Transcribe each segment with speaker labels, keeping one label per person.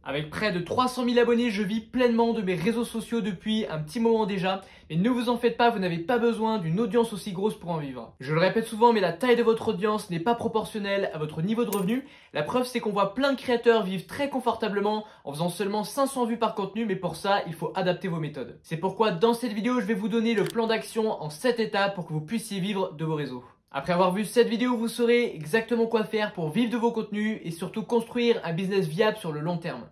Speaker 1: Avec près de 300 000 abonnés, je vis pleinement de mes réseaux sociaux depuis un petit moment déjà. Mais ne vous en faites pas, vous n'avez pas besoin d'une audience aussi grosse pour en vivre. Je le répète souvent, mais la taille de votre audience n'est pas proportionnelle à votre niveau de revenu. La preuve, c'est qu'on voit plein de créateurs vivre très confortablement en faisant seulement 500 vues par contenu, mais pour ça, il faut adapter vos méthodes. C'est pourquoi dans cette vidéo, je vais vous donner le plan d'action en 7 étapes pour que vous puissiez vivre de vos réseaux. Après avoir vu cette vidéo, vous saurez exactement quoi faire pour vivre de vos contenus et surtout construire un business viable sur le long terme.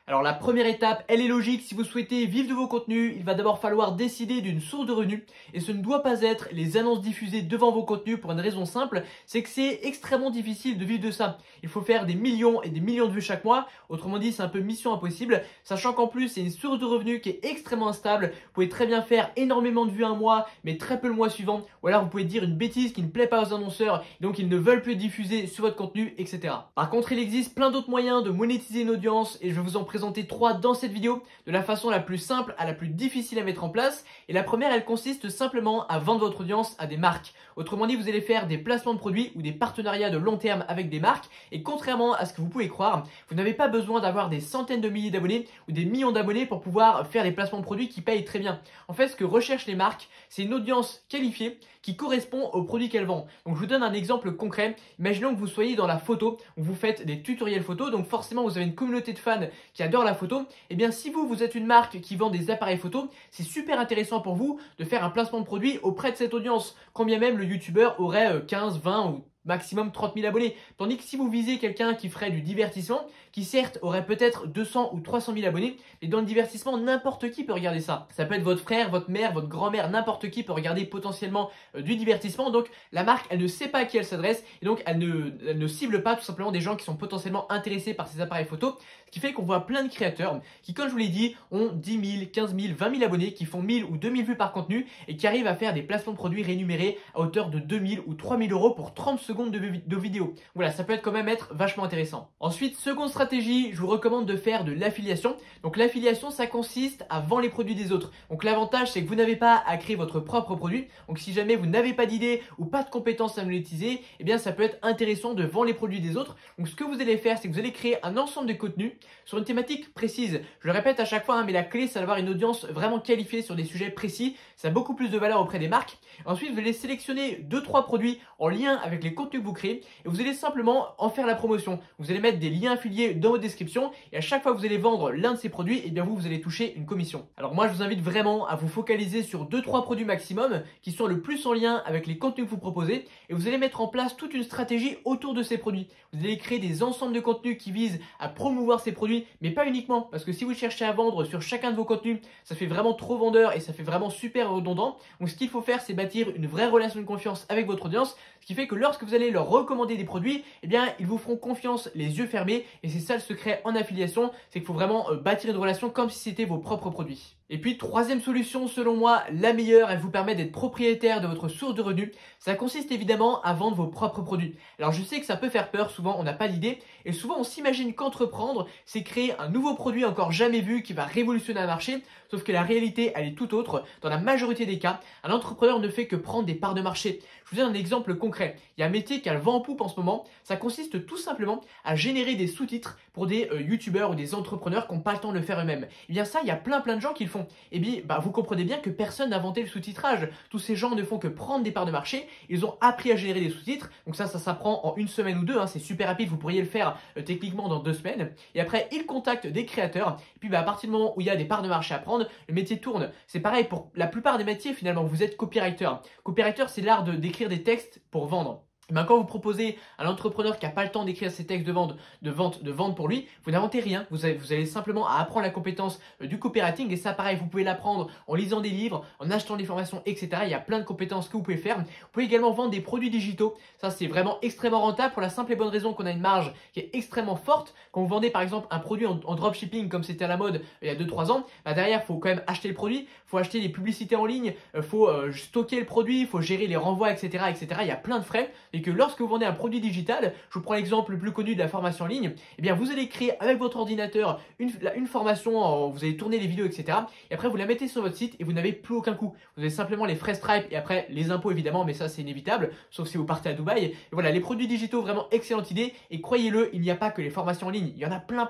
Speaker 1: Alors la première étape, elle est logique, si vous souhaitez vivre de vos contenus, il va d'abord falloir décider d'une source de revenus et ce ne doit pas être les annonces diffusées devant vos contenus pour une raison simple, c'est que c'est extrêmement difficile de vivre de ça. Il faut faire des millions et des millions de vues chaque mois, autrement dit c'est un peu mission impossible, sachant qu'en plus c'est une source de revenus qui est extrêmement instable, vous pouvez très bien faire énormément de vues un mois mais très peu le mois suivant, ou alors vous pouvez dire une bêtise qui ne plaît pas aux annonceurs, donc ils ne veulent plus diffuser sur votre contenu, etc. Par contre il existe plein d'autres moyens de monétiser une audience et je vais vous en présenter 3 dans cette vidéo de la façon la plus simple à la plus difficile à mettre en place. Et la première, elle consiste simplement à vendre votre audience à des marques. Autrement dit, vous allez faire des placements de produits ou des partenariats de long terme avec des marques. Et contrairement à ce que vous pouvez croire, vous n'avez pas besoin d'avoir des centaines de milliers d'abonnés ou des millions d'abonnés pour pouvoir faire des placements de produits qui payent très bien. En fait, ce que recherchent les marques, c'est une audience qualifiée qui correspond aux produits qu'elles vendent. Donc je vous donne un exemple concret. Imaginons que vous soyez dans la photo, où vous faites des tutoriels photo, donc forcément vous avez une communauté de fans qui adorent la photo. Et bien si vous êtes une marque qui vend des appareils photo, c'est super intéressant pour vous de faire un placement de produit auprès de cette audience, quand bien même le youtubeur aurait 15, 20 ou maximum 30 000 abonnés. Tandis que si vous visez quelqu'un qui ferait du divertissement, qui certes aurait peut-être 200 ou 300 000 abonnés, mais dans le divertissement, n'importe qui peut regarder ça. Ça peut être votre frère, votre mère, votre grand-mère, n'importe qui peut regarder potentiellement du divertissement. Donc la marque, elle ne sait pas à qui elle s'adresse et donc elle ne cible pas tout simplement des gens qui sont potentiellement intéressés par ces appareils photo. Ce qui fait qu'on voit plein de créateurs qui, comme je vous l'ai dit, ont 10 000, 15 000, 20 000 abonnés, qui font 1000 ou 2000 vues par contenu et qui arrivent à faire des placements de produits rémunérés à hauteur de 2000 ou 3000 euros pour 30 secondes de vidéo. Voilà, ça peut quand même être vachement intéressant. Ensuite, seconde stratégie, je vous recommande de faire de l'affiliation. Donc l'affiliation, ça consiste à vendre les produits des autres. Donc l'avantage, c'est que vous n'avez pas à créer votre propre produit. Donc si jamais vous n'avez pas d'idée ou pas de compétences à monétiser, eh bien ça peut être intéressant de vendre les produits des autres. Donc ce que vous allez faire, c'est que vous allez créer un ensemble de contenus sur une thématique précise. Je le répète à chaque fois, mais la clé, c'est d'avoir une audience vraiment qualifiée sur des sujets précis. Ça a beaucoup plus de valeur auprès des marques. Ensuite, vous allez sélectionner 2-3 produits en lien avec les contenus que vous créez et vous allez simplement en faire la promotion. Vous allez mettre des liens affiliés dans votre description et à chaque fois que vous allez vendre l'un de ces produits, eh bien vous allez toucher une commission. Alors moi, je vous invite vraiment à vous focaliser sur 2-3 produits maximum qui sont le plus en lien avec les contenus que vous proposez et vous allez mettre en place toute une stratégie autour de ces produits. Vous allez créer des ensembles de contenus qui visent à promouvoir ces produits, mais pas uniquement, parce que si vous cherchez à vendre sur chacun de vos contenus, ça fait vraiment trop vendeur et ça fait vraiment super redondant. Donc ce qu'il faut faire, c'est bâtir une vraie relation de confiance avec votre audience, ce qui fait que lorsque vous allez leur recommander des produits, eh bien ils vous feront confiance les yeux fermés et c'est ça le secret en affiliation, c'est qu'il faut vraiment bâtir une relation comme si c'était vos propres produits. Et puis troisième solution, selon moi la meilleure, elle vous permet d'être propriétaire de votre source de revenus. Ça consiste évidemment à vendre vos propres produits. Alors je sais que ça peut faire peur, souvent on n'a pas d'idée et souvent on s'imagine qu'entreprendre c'est créer un nouveau produit encore jamais vu qui va révolutionner un marché, sauf que la réalité elle est tout autre. Dans la majorité des cas, un entrepreneur ne fait que prendre des parts de marché. Je vous donne un exemple concret. Il y a un métier qui a le vent en poupe en ce moment, ça consiste tout simplement à générer des sous-titres pour des youtubeurs ou des entrepreneurs qui n'ont pas le temps de le faire eux-mêmes. Et bien ça, il y a plein de gens qui le font. Et bien vous comprenez bien que personne n'a inventé le sous-titrage. Tous ces gens ne font que prendre des parts de marché, ils ont appris à générer des sous-titres, donc ça s'apprend en une semaine ou deux, c'est super rapide, vous pourriez le faire techniquement dans 2 semaines. Et après, ils contactent des créateurs, et puis à partir du moment où il y a des parts de marché à prendre, le métier tourne. C'est pareil pour la plupart des métiers finalement, vous êtes copywriter. Copywriter, c'est l'art d'écrire des textes pour vendre. Quand vous proposez à l'entrepreneur qui n'a pas le temps d'écrire ses textes de vente pour lui, vous n'inventez rien. Vous allez simplement à apprendre la compétence du copywriting et ça pareil, vous pouvez l'apprendre en lisant des livres, en achetant des formations, etc. Il y a plein de compétences que vous pouvez faire. Vous pouvez également vendre des produits digitaux. Ça, c'est vraiment extrêmement rentable pour la simple et bonne raison qu'on a une marge qui est extrêmement forte. Quand vous vendez par exemple un produit en dropshipping comme c'était à la mode il y a 2-3 ans, derrière, il faut quand même acheter le produit, il faut acheter les publicités en ligne, il faut stocker le produit, il faut gérer les renvois, etc., etc. Il y a plein de frais. et que lorsque vous vendez un produit digital, je vous prends l'exemple le plus connu de la formation en ligne, eh bien vous allez créer avec votre ordinateur une formation, vous allez tourner les vidéos, etc. Et après vous la mettez sur votre site et vous n'avez plus aucun coût. Vous avez simplement les frais Stripe et après les impôts évidemment, mais ça c'est inévitable, sauf si vous partez à Dubaï. Et voilà, les produits digitaux, vraiment excellente idée. Et croyez-le, il n'y a pas que les formations en ligne, il y en a plein.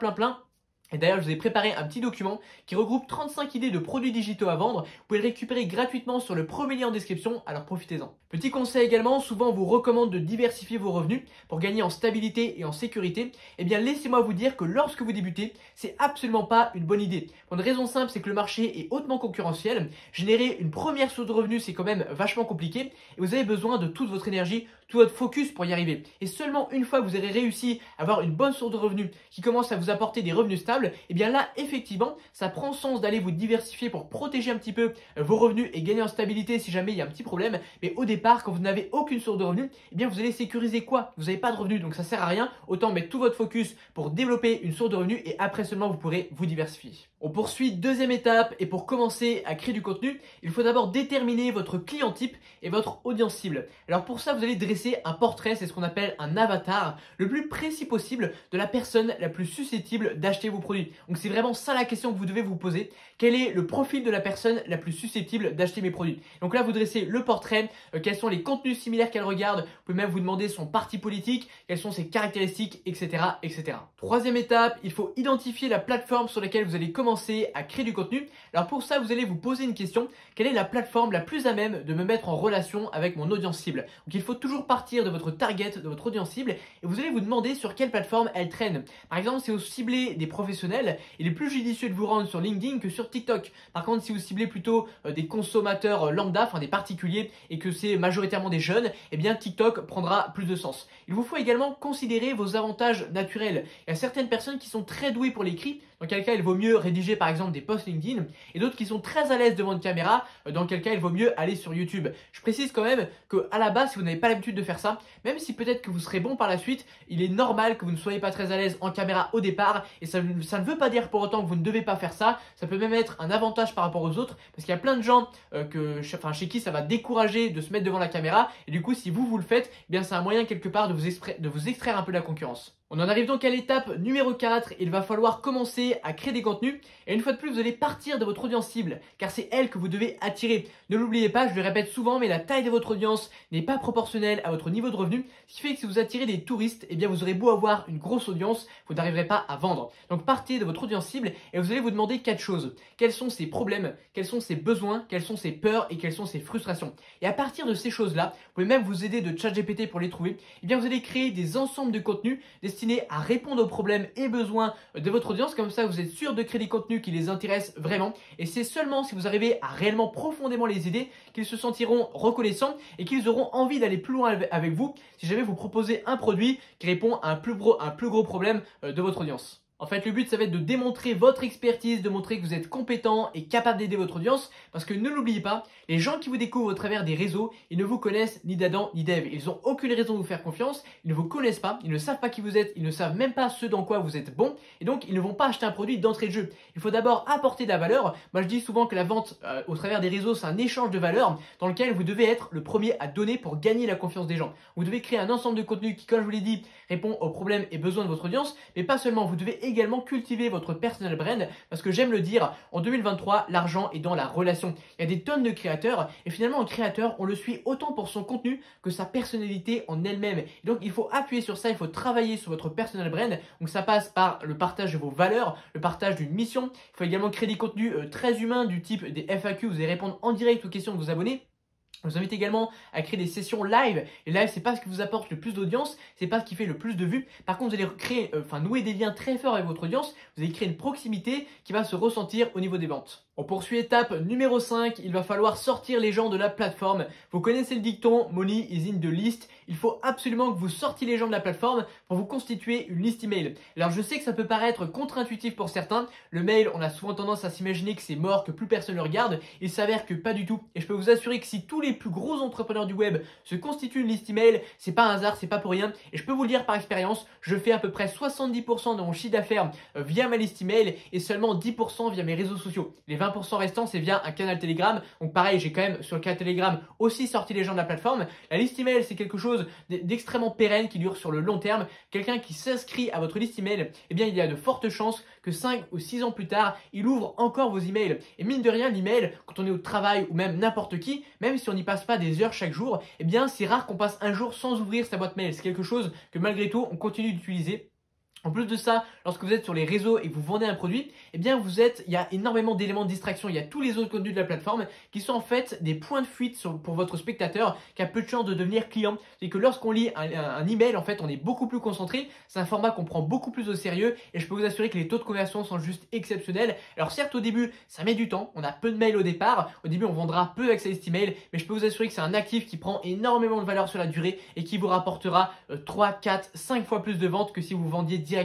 Speaker 1: Et d'ailleurs, je vous ai préparé un petit document qui regroupe 35 idées de produits digitaux à vendre. Vous pouvez le récupérer gratuitement sur le premier lien en description, alors profitez-en. Petit conseil également, souvent on vous recommande de diversifier vos revenus pour gagner en stabilité et en sécurité. Eh bien, laissez-moi vous dire que lorsque vous débutez, c'est absolument pas une bonne idée. Pour une raison simple, c'est que le marché est hautement concurrentiel. Générer une première source de revenus, c'est quand même vachement compliqué. Et vous avez besoin de toute votre énergie, tout votre focus pour y arriver. Et seulement une fois que vous aurez réussi à avoir une bonne source de revenus qui commence à vous apporter des revenus stables, et bien là, effectivement, ça prend sens d'aller vous diversifier pour protéger un petit peu vos revenus et gagner en stabilité si jamais il y a un petit problème. Mais au départ, quand vous n'avez aucune source de revenus, et bien vous allez sécuriser quoi? Vous n'avez pas de revenus, donc ça sert à rien. Autant mettre tout votre focus pour développer une source de revenus et après seulement vous pourrez vous diversifier. On poursuit, deuxième étape, et pour commencer à créer du contenu, il faut d'abord déterminer votre client type et votre audience cible. Alors pour ça, vous allez dresser un portrait, c'est ce qu'on appelle un avatar, le plus précis possible de la personne la plus susceptible d'acheter vos produits. Donc c'est vraiment ça la question que vous devez vous poser. Quel est le profil de la personne la plus susceptible d'acheter mes produits? Donc là, vous dressez le portrait, quels sont les contenus similaires qu'elle regarde, vous pouvez même vous demander son parti politique, quelles sont ses caractéristiques, etc. etc. Troisième étape, il faut identifier la plateforme sur laquelle vous allez commencer à créer du contenu. Alors pour ça, vous allez vous poser une question. Quelle est la plateforme la plus à même de me mettre en relation avec mon audience cible? Donc il faut toujours partir de votre target, de votre audience cible, et vous allez vous demander sur quelle plateforme elle traîne. Par exemple, si vous ciblez des professionnels, il est plus judicieux de vous rendre sur LinkedIn que sur TikTok. Par contre, si vous ciblez plutôt des consommateurs lambda, enfin des particuliers, et que c'est majoritairement des jeunes, eh bien TikTok prendra plus de sens. Il vous faut également considérer vos avantages naturels. Il y a certaines personnes qui sont très douées pour l'écrit, dans quel cas il vaut mieux rédiger par exemple des posts LinkedIn, et d'autres qui sont très à l'aise devant une caméra, dans quel cas il vaut mieux aller sur YouTube. Je précise quand même qu'à la base, si vous n'avez pas l'habitude de faire ça, même si peut-être que vous serez bon par la suite, il est normal que vous ne soyez pas très à l'aise en caméra au départ, et ça ne veut pas dire pour autant que vous ne devez pas faire ça. Ça peut même être un avantage par rapport aux autres, parce qu'il y a plein de gens chez qui ça va décourager de se mettre devant la caméra, et du coup si vous le faites, eh bien c'est un moyen quelque part de vous extraire un peu de la concurrence. On en arrive donc à l'étape numéro 4, il va falloir commencer à créer des contenus, et une fois de plus vous allez partir de votre audience cible, car c'est elle que vous devez attirer. Ne l'oubliez pas, je le répète souvent, mais la taille de votre audience n'est pas proportionnelle à votre niveau de revenu, ce qui fait que si vous attirez des touristes, eh bien vous aurez beau avoir une grosse audience, vous n'arriverez pas à vendre. Donc partez de votre audience cible et vous allez vous demander 4 choses. Quels sont ses problèmes, quels sont ses besoins, quelles sont ses peurs et quelles sont ses frustrations. Et à partir de ces choses-là, vous pouvez même vous aider de ChatGPT pour les trouver, eh bien vous allez créer des ensembles de contenus destinés à répondre aux problèmes et besoins de votre audience. Comme ça, vous êtes sûr de créer des contenus qui les intéressent vraiment. Et c'est seulement si vous arrivez à réellement profondément les aider qu'ils se sentiront reconnaissants et qu'ils auront envie d'aller plus loin avec vous si jamais vous proposez un produit qui répond à un plus gros problème de votre audience. En fait, le but, ça va être de démontrer votre expertise, de montrer que vous êtes compétent et capable d'aider votre audience. Parce que ne l'oubliez pas, les gens qui vous découvrent au travers des réseaux, ils ne vous connaissent ni d'Adam ni d'Ève. Ils n'ont aucune raison de vous faire confiance, ils ne vous connaissent pas, ils ne savent pas qui vous êtes, ils ne savent même pas ce dans quoi vous êtes bon. Et donc, ils ne vont pas acheter un produit d'entrée de jeu. Il faut d'abord apporter de la valeur. Moi, je dis souvent que la vente au travers des réseaux, c'est un échange de valeur dans lequel vous devez être le premier à donner pour gagner la confiance des gens. Vous devez créer un ensemble de contenus qui, comme je vous l'ai dit, répond aux problèmes et besoins de votre audience. Mais pas seulement, vous devez également cultiver votre personal brand, parce que j'aime le dire, en 2023, l'argent est dans la relation. Il y a des tonnes de créateurs et finalement un créateur, on le suit autant pour son contenu que sa personnalité en elle-même. Donc il faut appuyer sur ça, il faut travailler sur votre personal brand. Donc ça passe par le partage de vos valeurs, le partage d'une mission. Il faut également créer des contenus très humains du type des FAQ, vous allez répondre en direct aux questions de vos abonnés. Je vous invite également à créer des sessions live. Les lives, c'est pas ce qui vous apporte le plus d'audience, c'est pas ce qui fait le plus de vues. Par contre, vous allez nouer des liens très forts avec votre audience. Vous allez créer une proximité qui va se ressentir au niveau des ventes. On poursuit étape numéro 5, il va falloir sortir les gens de la plateforme. Vous connaissez le dicton, money is in the list. Il faut absolument que vous sortiez les gens de la plateforme pour vous constituer une liste email. Alors je sais que ça peut paraître contre-intuitif pour certains. Le mail, on a souvent tendance à s'imaginer que c'est mort, que plus personne le regarde. Il s'avère que pas du tout. Et je peux vous assurer que si tous les plus gros entrepreneurs du web se constituent une liste email, c'est pas un hasard, c'est pas pour rien. Et je peux vous le dire par expérience, je fais à peu près 70% de mon chiffre d'affaires via ma liste email et seulement 10% via mes réseaux sociaux. Les 20% restants, c'est via un canal Telegram. Donc pareil, j'ai quand même sur le canal Telegram aussi sorti les gens de la plateforme. La liste email, c'est quelque chose d'extrêmement pérenne qui dure sur le long terme. Quelqu'un qui s'inscrit à votre liste email, eh bien, il y a de fortes chances que 5 ou 6 ans plus tard, il ouvre encore vos emails. Et mine de rien, l'email, quand on est au travail ou même n'importe qui, même si on n'y passe pas des heures chaque jour, eh bien, c'est rare qu'on passe un jour sans ouvrir sa boîte mail. C'est quelque chose que malgré tout, on continue d'utiliser. En plus de ça, lorsque vous êtes sur les réseaux et que vous vendez un produit, eh bien il y a énormément d'éléments de distraction. Il y a tous les autres contenus de la plateforme qui sont en fait des points de fuite pour votre spectateur qui a peu de chances de devenir client. C'est que lorsqu'on lit un email, en fait, on est beaucoup plus concentré. C'est un format qu'on prend beaucoup plus au sérieux et je peux vous assurer que les taux de conversion sont juste exceptionnels. Alors certes, au début, ça met du temps. On a peu de mails au départ. Au début, on vendra peu avec sa liste email, mais je peux vous assurer que c'est un actif qui prend énormément de valeur sur la durée et qui vous rapportera 3, 4, 5 fois plus de ventes que si vous vendiez directement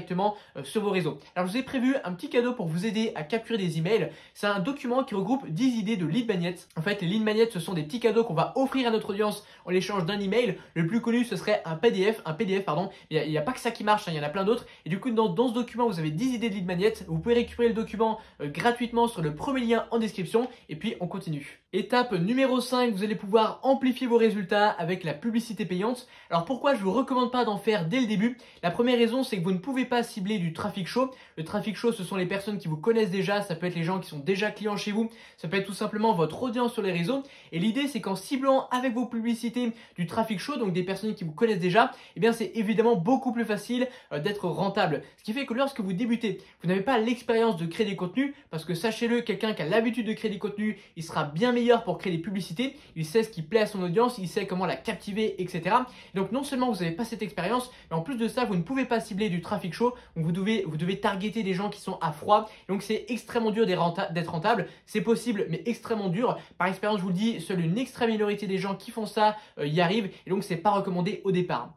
Speaker 1: sur vos réseaux. Alors je vous ai prévu un petit cadeau pour vous aider à capturer des emails. C'est un document qui regroupe 10 idées de lead magnets. En fait, les lead magnets, ce sont des petits cadeaux qu'on va offrir à notre audience en l'échange d'un email. Le plus connu, ce serait un PDF, pardon. Il n'y a pas que ça qui marche, hein, il y en a plein d'autres. Et du coup, dans ce document, vous avez 10 idées de lead magnets. Vous pouvez récupérer le document gratuitement sur le premier lien en description. Et puis, on continue. Étape numéro 5, vous allez pouvoir amplifier vos résultats avec la publicité payante. Alors pourquoi je ne vous recommande pas d'en faire dès le début? La première raison, c'est que vous ne pouvez pas cibler du trafic chaud. Le trafic chaud, ce sont les personnes qui vous connaissent déjà, ça peut être les gens qui sont déjà clients chez vous, ça peut être tout simplement votre audience sur les réseaux. Et l'idée, c'est qu'en ciblant avec vos publicités du trafic chaud, donc des personnes qui vous connaissent déjà, eh bien c'est évidemment beaucoup plus facile d'être rentable. Ce qui fait que lorsque vous débutez, vous n'avez pas l'expérience de créer des contenus, parce que sachez-le, quelqu'un qui a l'habitude de créer des contenus, il sera bien meilleur pour créer des publicités, il sait ce qui plaît à son audience, il sait comment la captiver, etc. Et donc non seulement vous n'avez pas cette expérience, mais en plus de ça, vous ne pouvez pas cibler du trafic chaud, donc vous devez targeter des gens qui sont à froid, donc c'est extrêmement dur d'être rentable, c'est possible mais extrêmement dur. Par expérience, je vous le dis, seule une extrême minorité des gens qui font ça y arrivent, et donc c'est pas recommandé au départ.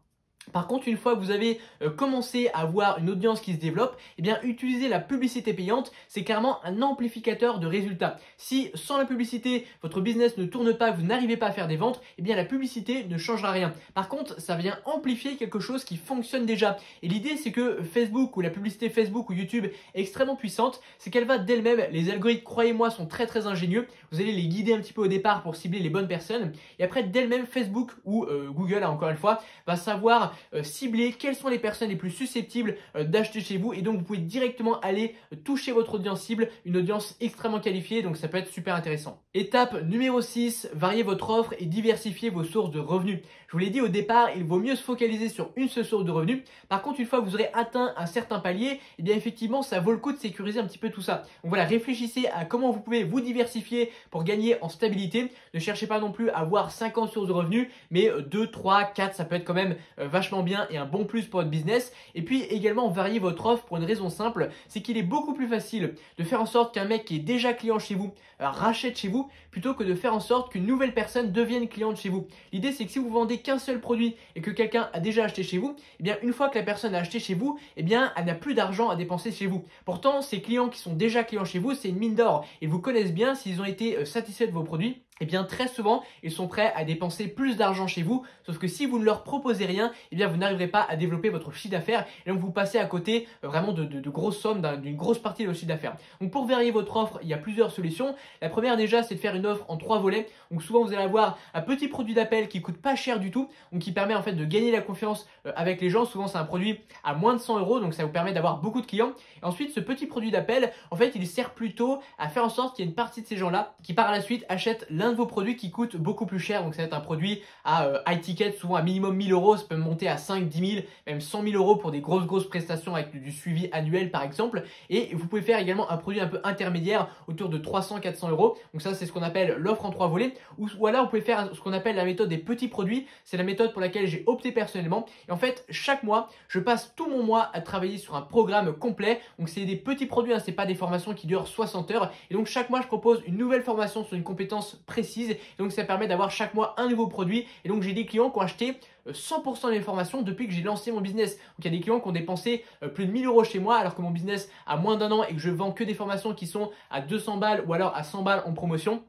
Speaker 1: Par contre, une fois que vous avez commencé à avoir une audience qui se développe, eh bien, utiliser la publicité payante, c'est carrément un amplificateur de résultats. Si sans la publicité, votre business ne tourne pas, vous n'arrivez pas à faire des ventes, eh bien, la publicité ne changera rien. Par contre, ça vient amplifier quelque chose qui fonctionne déjà. Et l'idée, c'est que Facebook ou la publicité Facebook ou YouTube est extrêmement puissante, c'est qu'elle va d'elle-même, les algorithmes, croyez-moi, sont très très ingénieux. Vous allez les guider un petit peu au départ pour cibler les bonnes personnes. Et après, d'elle-même, Facebook ou Google, encore une fois, va savoir cibler quelles sont les personnes les plus susceptibles d'acheter chez vous, et donc vous pouvez directement aller toucher votre audience cible, une audience extrêmement qualifiée, donc ça peut être super intéressant. Étape numéro 6, varier votre offre et diversifier vos sources de revenus. Je vous l'ai dit au départ, il vaut mieux se focaliser sur une seule source de revenus. Par contre, une fois que vous aurez atteint un certain palier, eh bien effectivement, ça vaut le coup de sécuriser un petit peu tout ça. Donc voilà, réfléchissez à comment vous pouvez vous diversifier pour gagner en stabilité. Ne cherchez pas non plus à avoir 50 sources de revenus, mais 2, 3, 4, ça peut être quand même vachement bien et un bon plus pour votre business. Et puis également varier votre offre pour une raison simple, c'est qu'il est beaucoup plus facile de faire en sorte qu'un mec qui est déjà client chez vous rachète chez vous plutôt que de faire en sorte qu'une nouvelle personne devienne cliente chez vous. L'idée, c'est que si vous vendez qu'un seul produit et que quelqu'un a déjà acheté chez vous, eh bien une fois que la personne a acheté chez vous, eh bien elle n'a plus d'argent à dépenser chez vous. Pourtant, ces clients qui sont déjà clients chez vous, c'est une mine d'or. Ils vous connaissent bien, s'ils ont été satisfaits de vos produits, eh bien très souvent, ils sont prêts à dépenser plus d'argent chez vous. Sauf que si vous ne leur proposez rien, eh bien vous n'arriverez pas à développer votre chiffre d'affaires et donc vous passez à côté vraiment de grosses sommes, d'une grosse partie de votre chiffre d'affaires. Donc pour varier votre offre, il y a plusieurs solutions. La première déjà, c'est de faire une offre en 3 volets. Donc souvent, vous allez avoir un petit produit d'appel qui coûte pas cher du tout, donc qui permet en fait de gagner la confiance avec les gens. Souvent, c'est un produit à moins de 100 €, donc ça vous permet d'avoir beaucoup de clients. Et ensuite, ce petit produit d'appel, en fait, il sert plutôt à faire en sorte qu'il y ait une partie de ces gens-là qui par la suite achètent l'un de vos produits qui coûte beaucoup plus cher. Donc ça va être un produit à high ticket, souvent à minimum 1000 €, ça peut monter à 5, 10 000, même 100 000 € pour des grosses prestations avec du suivi annuel par exemple. Et vous pouvez faire également un produit un peu intermédiaire autour de 300, 400 €. Donc ça, c'est ce qu'on appelle l'offre en 3 volets. Ou alors vous pouvez faire ce qu'on appelle la méthode des petits produits. C'est la méthode pour laquelle j'ai opté personnellement. Et en fait, chaque mois, je passe tout mon mois à travailler sur un programme complet. Donc c'est des petits produits, hein, c'est pas des formations qui durent 60 heures. Et donc chaque mois, je propose une nouvelle formation sur une compétence précise. Et donc ça permet d'avoir chaque mois un nouveau produit. Et donc j'ai des clients qui ont acheté 100% de mes formations depuis que j'ai lancé mon business. Donc il y a des clients qui ont dépensé plus de 1000 € chez moi alors que mon business a moins d'1 an et que je vends que des formations qui sont à 200 balles ou alors à 100 balles en promotion.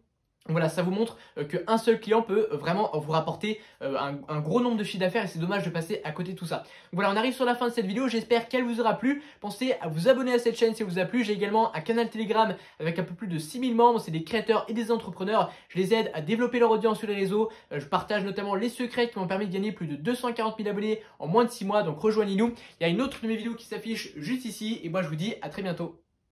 Speaker 1: Voilà, ça vous montre qu'un seul client peut vraiment vous rapporter un gros nombre de chiffres d'affaires et c'est dommage de passer à côté de tout ça. Donc voilà, on arrive sur la fin de cette vidéo, j'espère qu'elle vous aura plu. Pensez à vous abonner à cette chaîne si elle vous a plu. J'ai également un canal Telegram avec un peu plus de 6000 membres, c'est des créateurs et des entrepreneurs. Je les aide à développer leur audience sur les réseaux. Je partage notamment les secrets qui m'ont permis de gagner plus de 240 000 abonnés en moins de 6 mois, donc rejoignez-nous. Il y a une autre de mes vidéos qui s'affiche juste ici et moi je vous dis à très bientôt.